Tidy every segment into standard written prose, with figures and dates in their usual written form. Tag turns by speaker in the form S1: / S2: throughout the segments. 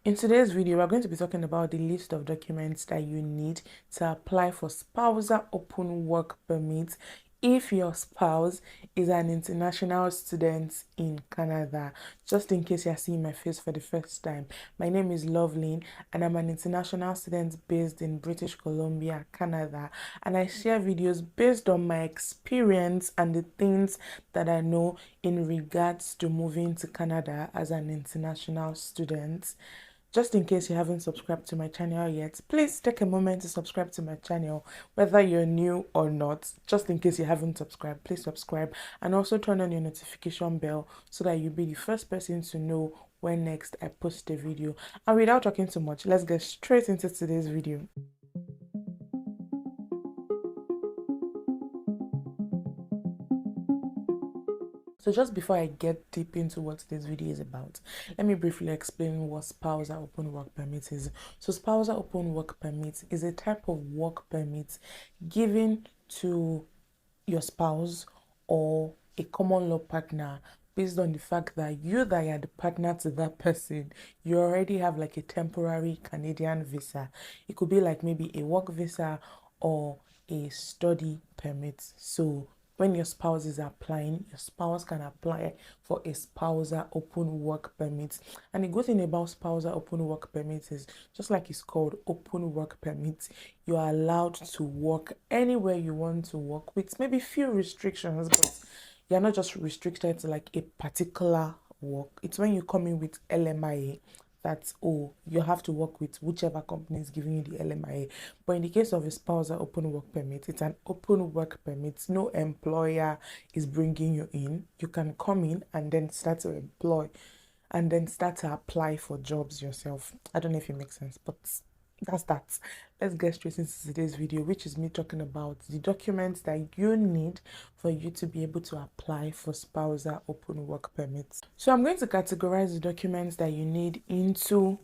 S1: In today's video, we're going to be talking about the list of documents that you need to apply for spousal open work permit if your spouse is an international student in Canada. Just in case you're seeing my face for the first time, my name is Lovelyn and I'm an international student based in British Columbia, Canada, and I share videos based on my experience and the things that I know in regards to moving to Canada as an international student. Just in case you haven't subscribed to my channel yet, please take a moment to subscribe to my channel, whether you're new or not. Just in case you haven't subscribed, please subscribe and also turn on your notification bell so that you'll be the first person to know when next I post a video. And without talking too much, let's get straight into today's video. So just before I get deep into what today's video is about, let me briefly explain what spousal open work permit is. So spousal open work permit is a type of work permit given to your spouse or a common law partner based on the fact that you are the partner to that person, you already have like a temporary Canadian visa. It could be like maybe a work visa or a study permit. So when your spouse is applying, your spouse can apply for a spousal open work permit. And the good thing about spousal open work permit is, just like it's called open work permit, you are allowed to work anywhere you want to work with maybe few restrictions, but you're not just restricted to like a particular work. It's when you come in with LMIA that, oh, you have to work with whichever company is giving you the LMIA. But in the case of a spousal open work permit, it's an open work permit. No employer is bringing you in. You can come in and then start to employ and then start to apply for jobs yourself. I don't know if it makes sense, but that's that. Let's get straight into today's video, which is me talking about the documents that you need for you to be able to apply for spousal open work permits. So I'm going to categorize the documents that you need into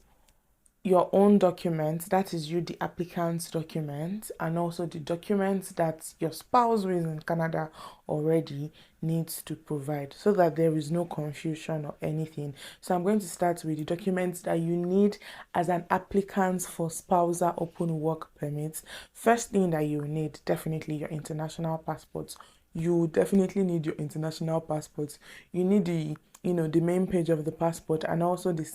S1: your own documents, that is you, the applicant's document, and also the documents that your spouse who is in Canada already needs to provide, so that there is no confusion or anything. So I'm going to start with the documents that you need as an applicant for spousal open work permits. First thing that you need, definitely your international passport. You definitely need your international passport. You need the main page of the passport and also the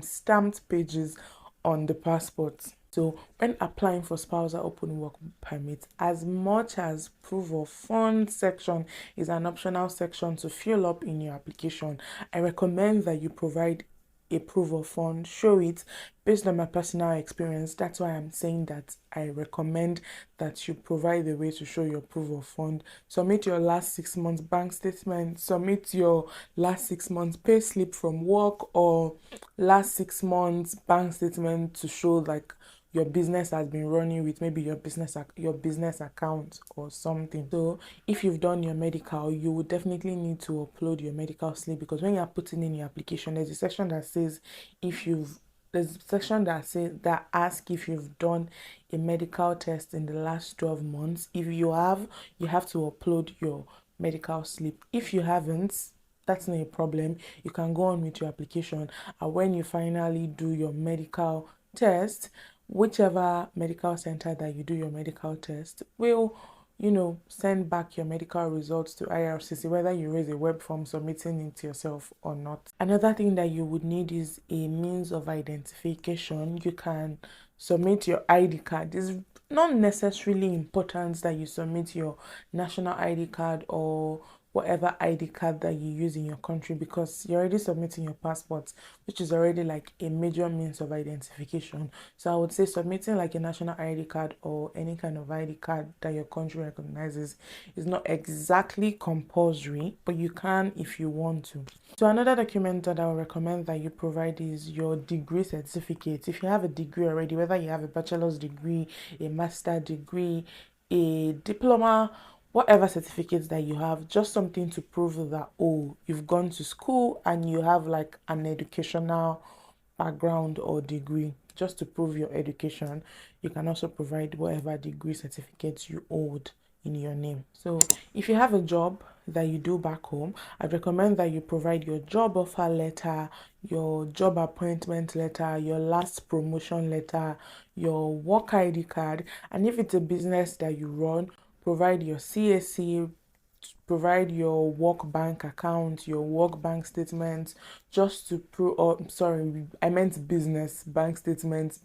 S1: stamped pages on the passport. So when applying for spousal open work permit, as much as proof of funds section is an optional section to fill up in your application, I recommend that you provide a proof of fund, show it. Based on my personal experience, that's why I'm saying that I recommend that you provide a way to show your proof of fund. Submit your last 6 months bank statement, submit your last 6 months pay slip from work, or last 6 months bank statement to show like your business has been running with maybe your business account or something. So if you've done your medical, you would definitely need to upload your medical slip, because when you're putting in your application, there's a section that says that asks if you've done a medical test in the last 12 months. If you have, you have to upload your medical slip. If you haven't, that's not a problem. You can go on with your application, and when you finally do your medical test, whichever medical center that you do your medical test will send back your medical results to IRCC, whether you raise a web form submitting it yourself or not. Another thing that you would need is a means of identification. You can submit your ID card. It's not necessarily important that you submit your national ID card or whatever ID card that you use in your country, because you're already submitting your passport, which is already like a major means of identification. So I would say submitting like a national ID card or any kind of ID card that your country recognizes is not exactly compulsory, but you can if you want to. So another document that I would recommend that you provide is your degree certificate. If you have a degree already, whether you have a bachelor's degree, a master's degree, a diploma, whatever certificates that you have, just something to prove that, oh, you've gone to school and you have like an educational background or degree, just to prove your education. You can also provide whatever degree certificates you hold in your name. So if you have a job, that you do back home, I'd recommend that you provide your job offer letter, your job appointment letter, your last promotion letter, your work ID card, and if it's a business that you run, provide your CAC, provide your work bank account, your work bank statements, just to prove, or sorry, I meant business bank statements,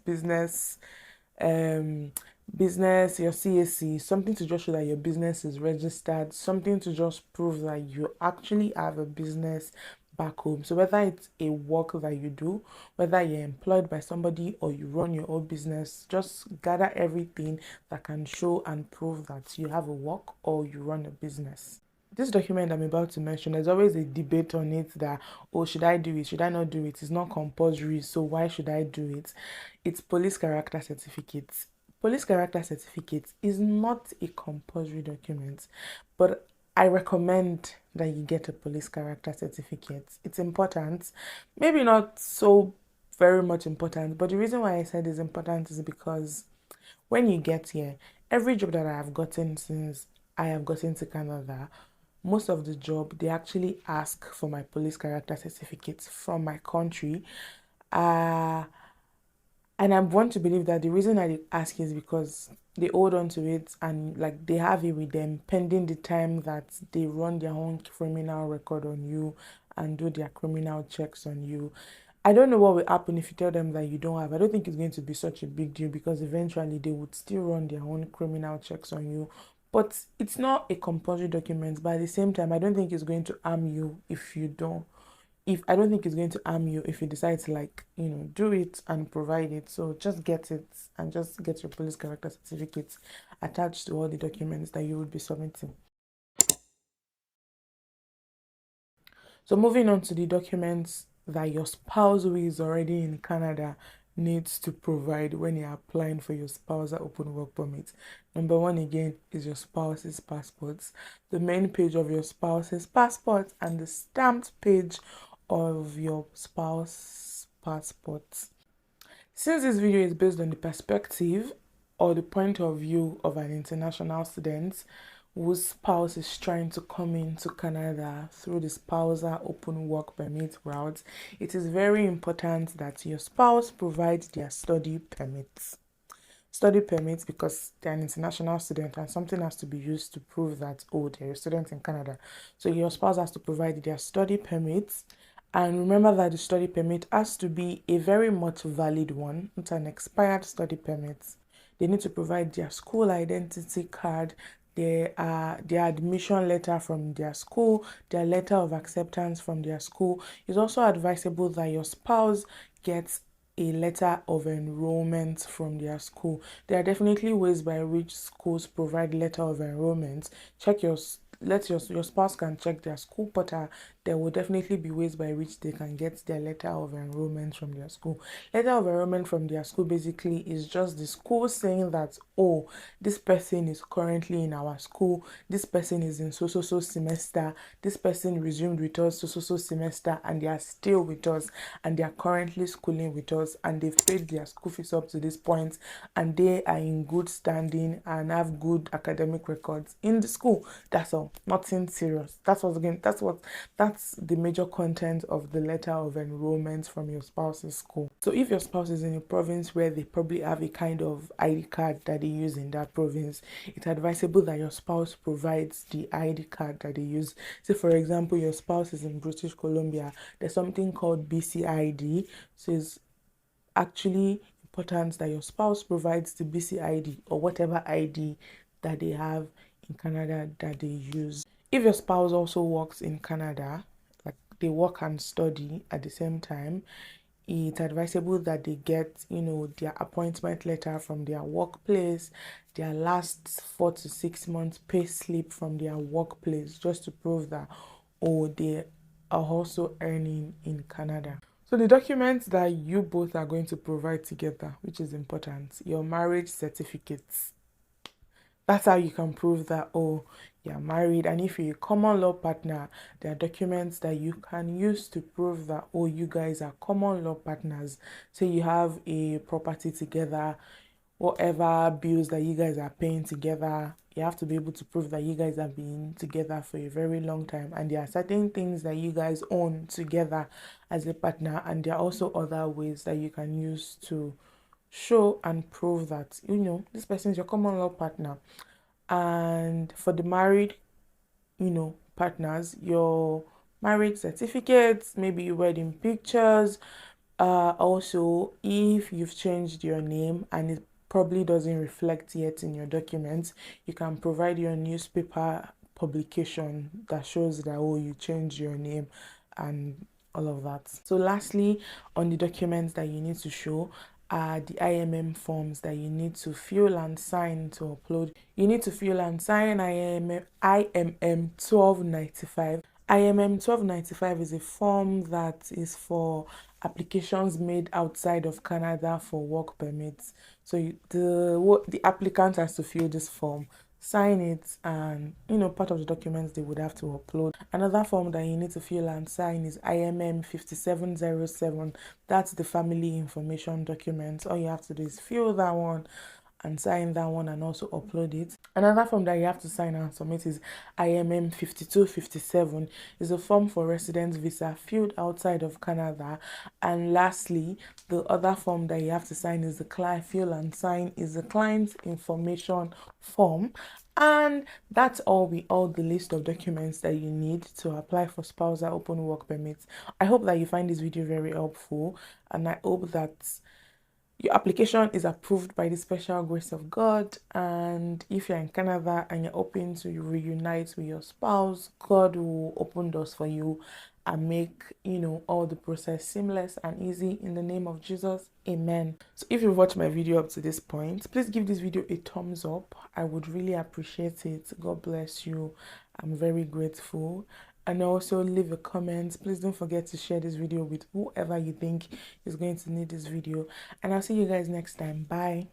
S1: um business, your CAC, something to just show that your business is registered, something to just prove that you actually have a business back home. So whether it's a work that you do, whether you're employed by somebody or you run your own business, just gather everything that can show and prove that you have a work or you run a business. This document I'm about to mention, there's always a debate on it that, oh, should I do it? Should I not do it? It's not compulsory, so why should I do it? It's police character certificate. Police character certificate is not a compulsory document, but I recommend that you get a police character certificate. It's important, maybe not so very much important, but the reason why I said it's important is because when you get here, every job that I have gotten since I have gotten to Canada, most of the job they actually ask for my police character certificates from my country. Uh and I want to believe that the reason I ask is because they hold on to it and like they have it with them pending the time that they run their own criminal record on you and do their criminal checks on you. I don't know what will happen if you tell them that you don't have. I don't think it's going to be such a big deal because eventually they would still run their own criminal checks on you. But it's not a compulsory document, but at the same time, I don't think it's going to harm you if you don't. If I don't think it's going to harm you if you decide to like, do it and provide it. So just get it and just get your police character certificate attached to all the documents that you would be submitting. So moving on to the documents that your spouse who is already in Canada needs to provide when you're applying for your spousal open work permit. Number one again is your spouse's passports, the main page of your spouse's passport and the stamped page of your spouse's passport. Since this video is based on the perspective or the point of view of an international student whose spouse is trying to come into Canada through the spousal open work permit route, it is very important that your spouse provides their study permits. Study permits because they're an international student and something has to be used to prove that, oh, they're a student in Canada. So your spouse has to provide their study permits. And remember that the study permit has to be a very much valid one, not an expired study permit. They need to provide their school identity card, their admission letter from their school, their letter of acceptance from their school. It's also advisable that your spouse gets a letter of enrollment from their school. There are definitely ways by which schools provide letter of enrollment. Check your spouse can check their school portal. There will definitely be ways by which they can get their letter of enrollment from their school. Letter of enrollment from their school basically is just the school saying that, oh, this person is currently in our school, this person is in so semester, this person resumed with us so semester, and they are still with us and they are currently schooling with us and they've paid their school fees up to this point and they are in good standing and have good academic records in the school. That's all. Nothing serious. That's the major content of the letter of enrollment from your spouse's school. So if your spouse is in a province where they probably have a kind of ID card that they use in that province, it's advisable that your spouse provides the ID card that they use. Say for example, your spouse is in British Columbia, there's something called BCID. So it's actually important that your spouse provides the BCID or whatever ID that they have in Canada that they use. If your spouse also works in Canada, like they work and study at the same time, it's advisable that they get, their appointment letter from their workplace, their last 4 to 6 months pay slip from their workplace, just to prove that, oh, they are also earning in Canada. So the documents that you both are going to provide together, which is important, your marriage certificates. That's how you can prove that, oh, you're married. And if you're a common law partner, there are documents that you can use to prove that, oh, you guys are common law partners. So you have a property together, whatever bills that you guys are paying together, you have to be able to prove that you guys have been together for a very long time, and there are certain things that you guys own together as a partner, and there are also other ways that you can use to show and prove that this person is your common law partner. And for the married partners, your marriage certificates, maybe wedding pictures, also if you've changed your name and it probably doesn't reflect yet in your documents, you can provide your newspaper publication that shows that, oh, you changed your name and all of that. So lastly, on the documents that you need to show are the IMM forms that you need to fill and sign to upload. You need to fill and sign IMM 1295. IMM 1295 is a form that is for applications made outside of Canada for work permits. So the applicant has to fill this form, sign it, and part of the documents they would have to upload. Another form that you need to fill and sign is IMM 5707. That's the family information document. All you have to do is fill that one and sign that one and also upload it. Another form that you have to sign and submit is IMM 5257. It's a form for residence visa filled outside of Canada. And lastly, the other form that you have to sign is the client information form. And that's all the list of documents that you need to apply for spousal open work permits. I hope that you find this video very helpful, and I hope that your application is approved by the special grace of God. And if you're in Canada and you're hoping to reunite with your spouse, God will open doors for you and make all the process seamless and easy in the name of Jesus. Amen. So if you've watched my video up to this point, please give this video a thumbs up. I would really appreciate it. God bless you. I'm very grateful. And also leave a comment. Please don't forget to share this video with whoever you think is going to need this video. And I'll see you guys next time. Bye.